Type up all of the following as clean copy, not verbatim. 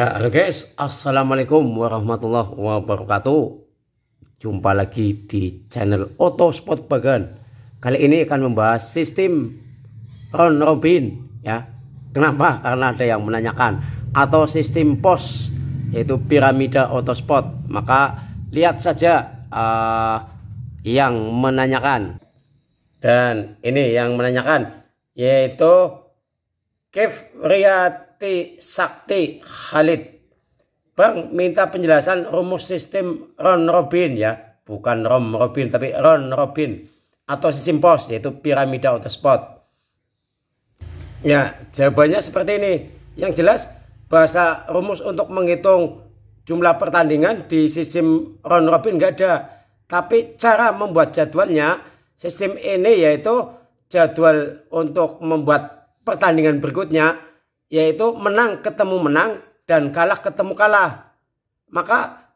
Ya, halo guys, assalamualaikum warahmatullahi wabarakatuh. Jumpa lagi di channel Autosport Bagan. Kali ini akan membahas sistem round robin ya. Kenapa? Karena ada yang menanyakan, atau sistem pos, yaitu piramida Autosport. Maka lihat saja yang menanyakan. Dan ini yang menanyakan yaitu Kifriyati Sakti Khalid. Bang, minta penjelasan rumus sistem round robin ya, bukan round robin tapi round robin atau sistem pos, yaitu piramida Autosport. Ya, jawabannya seperti ini. Yang jelas, bahasa rumus untuk menghitung jumlah pertandingan di sistem round robin nggak ada. Tapi cara membuat jadwalnya, sistem ini yaitu jadwal untuk membuat pertandingan berikutnya, yaitu menang ketemu menang dan kalah ketemu kalah. Maka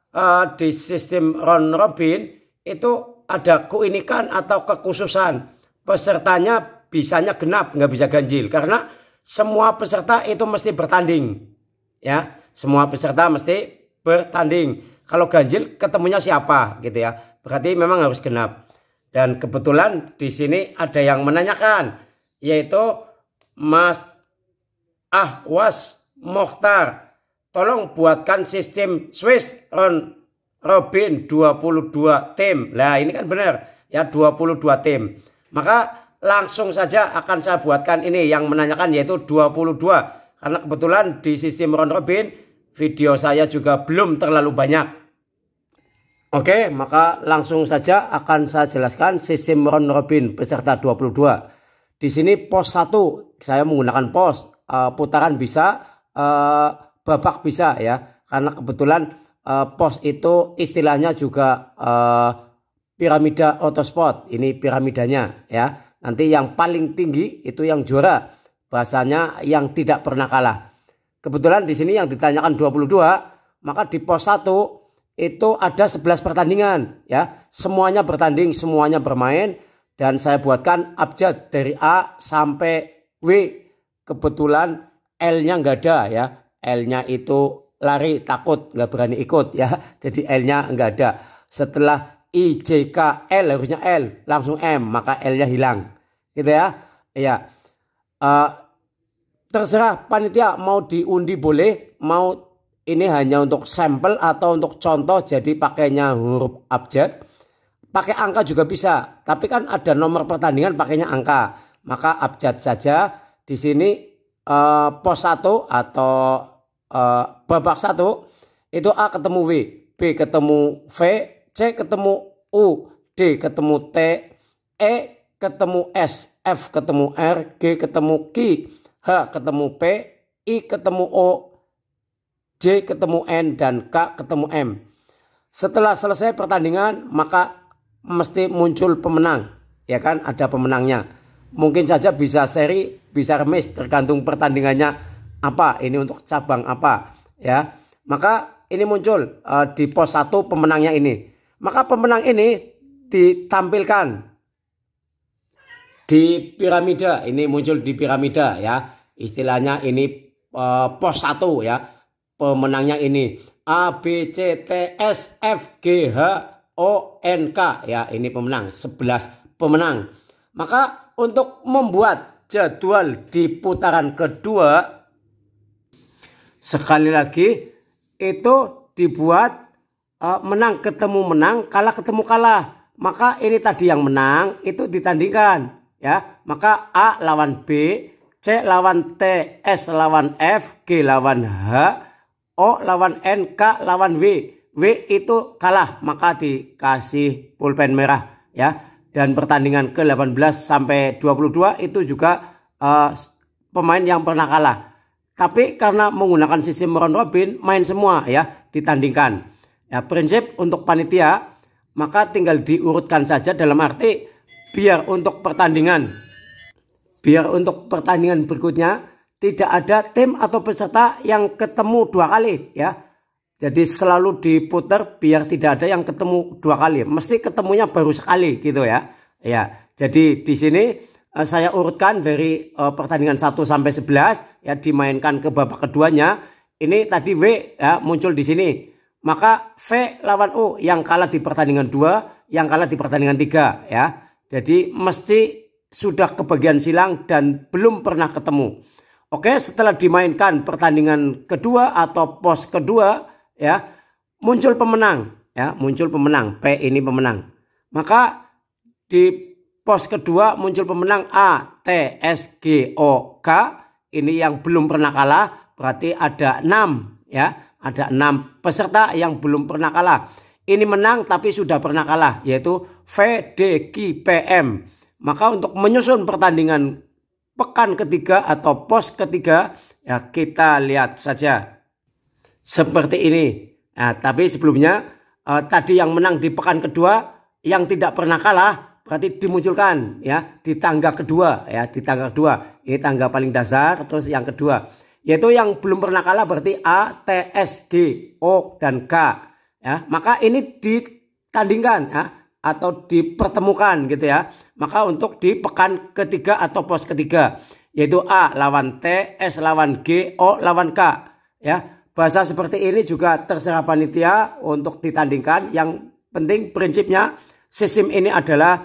di sistem round robin itu ada keunikan atau kekhususan. Pesertanya bisanya genap, nggak bisa ganjil, karena semua peserta itu mesti bertanding. Ya, semua peserta mesti bertanding. Kalau ganjil ketemunya siapa gitu ya. Berarti memang harus genap. Dan kebetulan di sini ada yang menanyakan, yaitu Mas Ahwas Mokhtar, tolong buatkan sistem Swiss round robin 22 tim. Nah, ini kan benar ya, 22 tim. Maka langsung saja akan saya buatkan ini yang menanyakan, yaitu 22. Karena kebetulan di sistem round robin video saya juga belum terlalu banyak. Oke, maka langsung saja akan saya jelaskan sistem round robin peserta 22. Di sini pos 1 saya menggunakan pos, putaran bisa, babak bisa ya. Karena kebetulan pos itu istilahnya juga piramida Autosport. Ini piramidanya ya. Nanti yang paling tinggi itu yang juara. Bahasanya yang tidak pernah kalah. Kebetulan di sini yang ditanyakan 22, maka di pos 1 itu ada 11 pertandingan ya. Semuanya bertanding, semuanya bermain. Dan saya buatkan abjad dari A sampai W. Kebetulan L-nya nggak ada ya. L-nya itu lari, takut, nggak berani ikut ya. Jadi L-nya nggak ada. Setelah I, J, K, L harusnya L. Langsung M, maka L-nya hilang. Gitu ya. Ya. Terserah panitia mau diundi boleh. Mau ini hanya untuk sampel atau untuk contoh. Jadi pakainya huruf abjad. Pakai angka juga bisa, tapi kan ada nomor pertandingan pakainya angka. Maka abjad saja. Di sini pos 1 atau babak 1 itu A ketemu W, B ketemu V, C ketemu U, D ketemu T, E ketemu S, F ketemu R, G ketemu Q, H ketemu P, I ketemu O, J ketemu N, dan K ketemu M. Setelah selesai pertandingan maka mesti muncul pemenang, ya kan, ada pemenangnya. Mungkin saja bisa seri, bisa remis, tergantung pertandingannya apa, ini untuk cabang apa ya. Maka ini muncul di pos 1 pemenangnya ini. Maka pemenang ini ditampilkan di piramida, ini muncul di piramida ya. Istilahnya ini pos 1 ya. Pemenangnya ini A, B, C, T, S, F, G, H, O, N, K ya, ini pemenang, 11 pemenang. Maka untuk membuat jadwal di putaran kedua, sekali lagi itu dibuat menang ketemu menang, kalah ketemu kalah. Maka ini tadi yang menang itu ditandingkan ya. Maka A lawan B, C lawan T, S lawan F, G lawan H, O lawan N, K lawan W. W itu kalah, maka dikasih pulpen merah ya. Dan pertandingan ke-18 sampai 22 itu juga pemain yang pernah kalah. Tapi karena menggunakan sistem round robin, main semua ya, ditandingkan. Ya, prinsip untuk panitia maka tinggal diurutkan saja, dalam arti biar untuk pertandingan berikutnya tidak ada tim atau peserta yang ketemu 2 kali ya. Jadi selalu diputar biar tidak ada yang ketemu 2 kali. Mesti ketemunya baru sekali gitu ya. Ya, jadi di sini saya urutkan dari pertandingan 1 sampai 11 ya, dimainkan ke babak keduanya. ini tadi W ya muncul di sini. Maka V lawan U yang kalah di pertandingan 2, yang kalah di pertandingan 3 ya. Jadi mesti sudah kebagian silang dan belum pernah ketemu. Oke, setelah dimainkan pertandingan kedua atau pos kedua ya, muncul pemenang ya, muncul pemenang. P ini pemenang. Maka di pos kedua muncul pemenang A, T, S, G, O, K. Ini yang belum pernah kalah, berarti ada 6 ya. Ada 6 peserta yang belum pernah kalah. Ini menang tapi sudah pernah kalah, yaitu V, D, Q, P, M. Maka untuk menyusun pertandingan pekan ketiga atau pos ketiga, ya kita lihat saja. Seperti ini. Nah, tapi sebelumnya tadi yang menang di pekan kedua, yang tidak pernah kalah, berarti dimunculkan ya di tangga kedua ya, di tangga kedua. Ini tangga paling dasar, terus yang kedua. Yaitu yang belum pernah kalah berarti A, T, S, G, O, dan K. Ya, maka ini ditandingkan ya, atau dipertemukan gitu ya. Maka untuk di pekan ketiga atau pos ketiga. Yaitu A lawan T, S lawan G, O lawan K. Ya, bahasa seperti ini juga terserah panitia untuk ditandingkan. Yang penting prinsipnya sistem ini adalah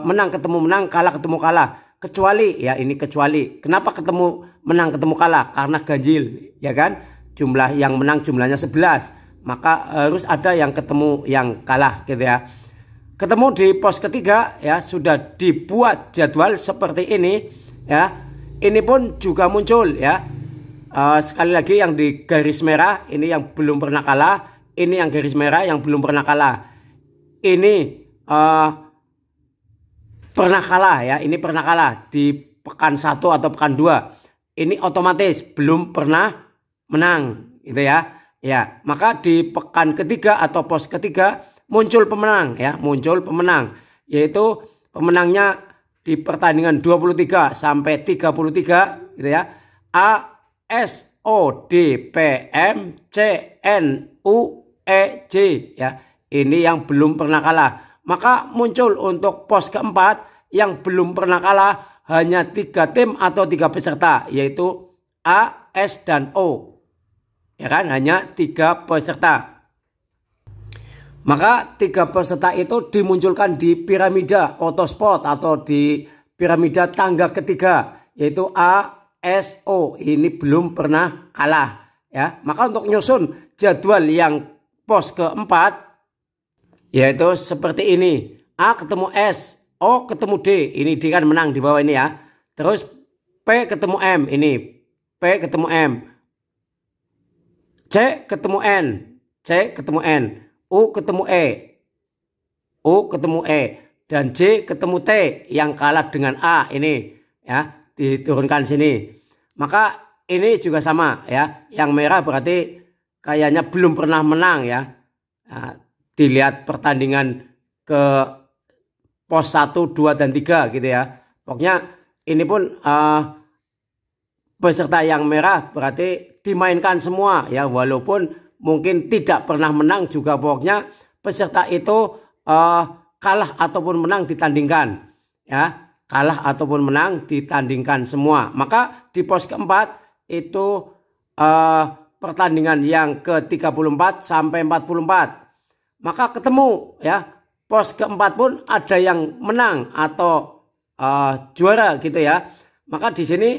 menang ketemu menang, kalah ketemu kalah. Kecuali ya, ini kecuali. Kenapa ketemu menang ketemu kalah? Karena ganjil ya kan. Jumlah yang menang jumlahnya 11. Maka harus ada yang ketemu yang kalah gitu ya. Ketemu di pos ketiga ya, sudah dibuat jadwal seperti ini ya. Ini pun juga muncul ya. Sekali lagi yang di garis merah ini yang belum pernah kalah. Ini yang garis merah yang belum pernah kalah. Ini pernah kalah ya, ini pernah kalah di pekan 1 atau pekan 2. Ini otomatis belum pernah menang gitu ya. Ya, maka di pekan ketiga atau pos ketiga muncul pemenang ya, muncul pemenang. Yaitu pemenangnya di pertandingan 23 sampai 33 gitu ya. A, S, O, D, P, M, C, N, U, E, J ya. Ini yang belum pernah kalah. Maka muncul untuk pos keempat yang belum pernah kalah hanya 3 tim atau 3 peserta, yaitu A, S, dan O. Ya kan, hanya 3 peserta. Maka 3 peserta itu dimunculkan di piramida autospot atau di piramida tangga ketiga, yaitu A, S, O. Ini belum pernah kalah. Ya, maka untuk nyusun jadwal yang pos keempat yaitu seperti ini. A ketemu S, O ketemu D. Ini D kan menang di bawah ini ya. Terus P ketemu M. Ini P ketemu M. C ketemu N. C ketemu N. U ketemu E. U ketemu E. Dan J ketemu T yang kalah dengan A. Ini ya, diturunkan sini. Maka ini juga sama ya. Yang merah berarti kayaknya belum pernah menang ya. Nah, dilihat pertandingan ke pos 1, 2, dan 3 gitu ya. Pokoknya ini pun peserta yang merah berarti dimainkan semua ya. Walaupun mungkin tidak pernah menang juga, pokoknya peserta itu kalah ataupun menang ditandingkan. Ya, kalah ataupun menang ditandingkan semua. Maka di pos keempat itu pertandingan yang ke-34 sampai 44. Maka ketemu ya, pos keempat pun ada yang menang atau juara gitu ya. Maka di sini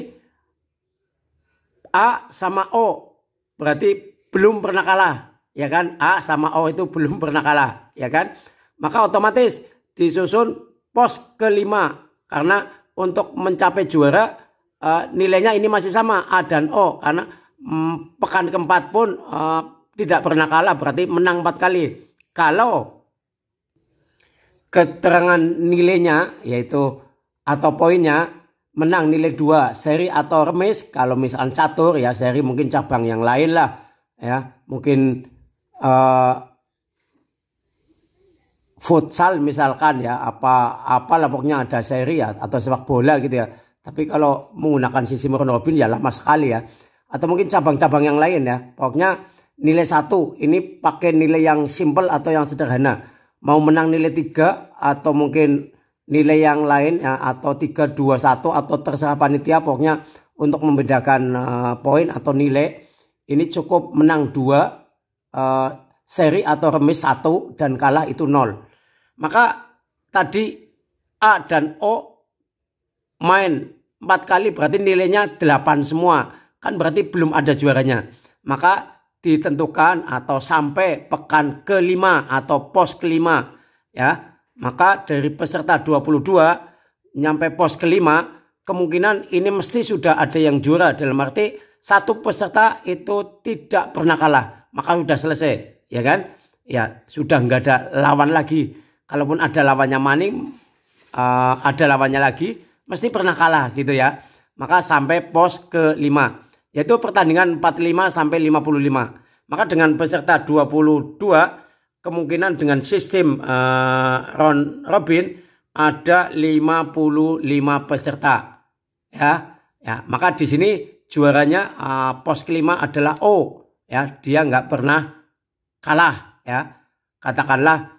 A sama O berarti belum pernah kalah ya kan. A sama O itu belum pernah kalah ya kan. Maka otomatis disusun pos kelima, karena untuk mencapai juara nilainya ini masih sama A dan O, karena pekan keempat pun tidak pernah kalah, berarti menang 4 kali. Kalau keterangan nilainya yaitu atau poinnya menang nilai 2, seri atau remis, kalau misalkan catur ya seri mungkin cabang yang lain lah ya, mungkin futsal misalkan ya, apalah pokoknya ada seri ya, atau sepak bola gitu ya. Tapi kalau menggunakan sistem round robin ya lama sekali ya, atau mungkin cabang-cabang yang lain ya. Pokoknya nilai 1 ini pakai nilai yang simple atau yang sederhana. Mau menang nilai 3 atau mungkin nilai yang lain ya, atau 3, 2, 1 atau terserah panitia. Pokoknya untuk membedakan poin atau nilai ini cukup menang 2, seri atau remis 1 dan kalah itu 0. Maka tadi A dan O main 4 kali berarti nilainya 8 semua. Kan berarti belum ada juaranya. Maka ditentukan atau sampai pekan ke-5 atau pos ke-5 ya. Maka dari peserta 22 nyampe pos ke-5 kemungkinan ini mesti sudah ada yang juara, dalam arti satu peserta itu tidak pernah kalah, maka sudah selesai, ya kan? Ya, sudah nggak ada lawan lagi. Kalaupun ada lawannya maning, ada lawannya lagi, mesti pernah kalah gitu ya. Maka sampai pos ke-5, yaitu pertandingan 45 sampai 55. Maka dengan peserta 22, kemungkinan dengan sistem round robin ada 55 peserta. Ya, maka di sini juaranya pos ke-5 adalah O, ya, dia nggak pernah kalah, ya. Katakanlah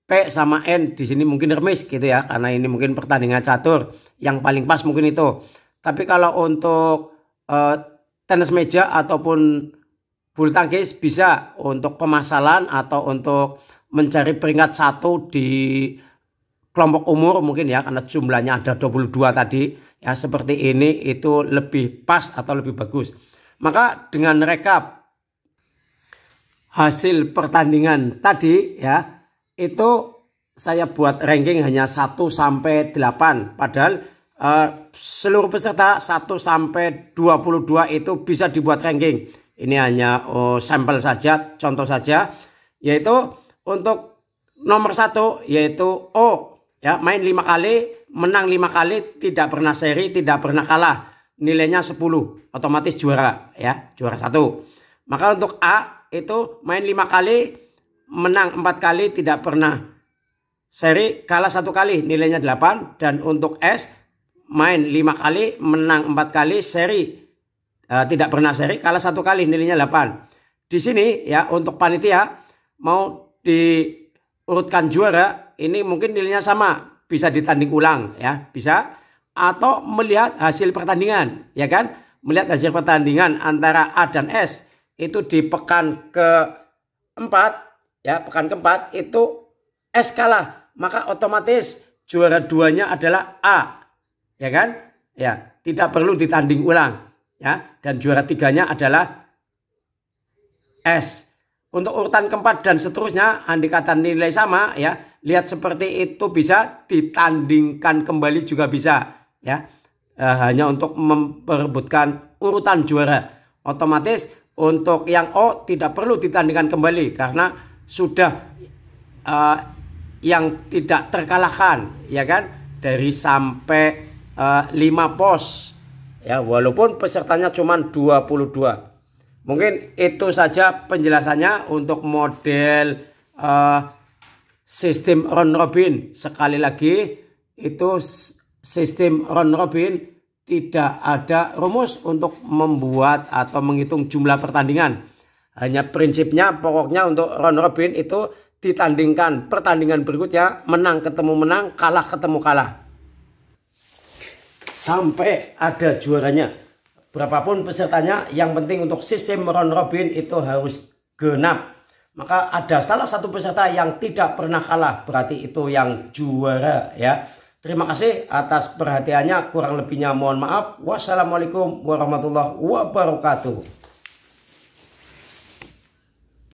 P sama N di sini mungkin remis gitu ya, karena ini mungkin pertandingan catur, yang paling pas mungkin itu. Tapi kalau untuk tenis meja ataupun bulu tangkis bisa untuk pemasalan atau untuk mencari peringkat 1 di kelompok umur mungkin ya, karena jumlahnya ada 22 tadi ya, seperti ini itu lebih pas atau lebih bagus. Maka dengan rekap hasil pertandingan tadi ya, itu saya buat ranking hanya 1 sampai 8, padahal seluruh peserta 1 sampai 22 itu bisa dibuat ranking. Ini hanya sampel saja, contoh saja, yaitu untuk nomor 1 yaitu O. Ya, main 5 kali, menang 5 kali, tidak pernah seri, tidak pernah kalah. Nilainya 10, otomatis juara ya, juara 1. Maka untuk A itu main 5 kali, menang 4 kali, tidak pernah seri, kalah 1 kali, nilainya 8. Dan untuk S main 5 kali, menang 4 kali, seri, tidak pernah seri, kalah 1 kali, nilainya 8. Di sini ya, untuk panitia mau diurutkan juara, ini mungkin nilainya sama, bisa ditanding ulang ya, bisa, atau melihat hasil pertandingan ya kan, melihat hasil pertandingan antara A dan S itu di pekan ke-4 ya, pekan ke-4 itu S kalah, maka otomatis juara 2-nya adalah A ya kan, ya, tidak perlu ditanding ulang ya, dan juara 3-nya adalah S. Untuk urutan ke-4 dan seterusnya, andai kata nilai sama ya, lihat seperti itu bisa ditandingkan kembali juga bisa ya, hanya untuk memperebutkan urutan juara. Otomatis untuk yang O tidak perlu ditandingkan kembali karena sudah yang tidak terkalahkan ya kan, dari sampai 5 pos ya, walaupun pesertanya cuma 22. Mungkin itu saja penjelasannya untuk model sistem round robin. Sekali lagi, itu sistem round robin tidak ada rumus untuk membuat atau menghitung jumlah pertandingan. Hanya prinsipnya, pokoknya untuk round robin itu ditandingkan pertandingan berikutnya, menang ketemu menang, kalah ketemu kalah, sampai ada juaranya. Berapapun pesertanya, yang penting untuk sistem round robin itu harus genap. Maka ada salah satu peserta yang tidak pernah kalah, berarti itu yang juara ya. Terima kasih atas perhatiannya, kurang lebihnya mohon maaf. Wassalamualaikum warahmatullahi wabarakatuh.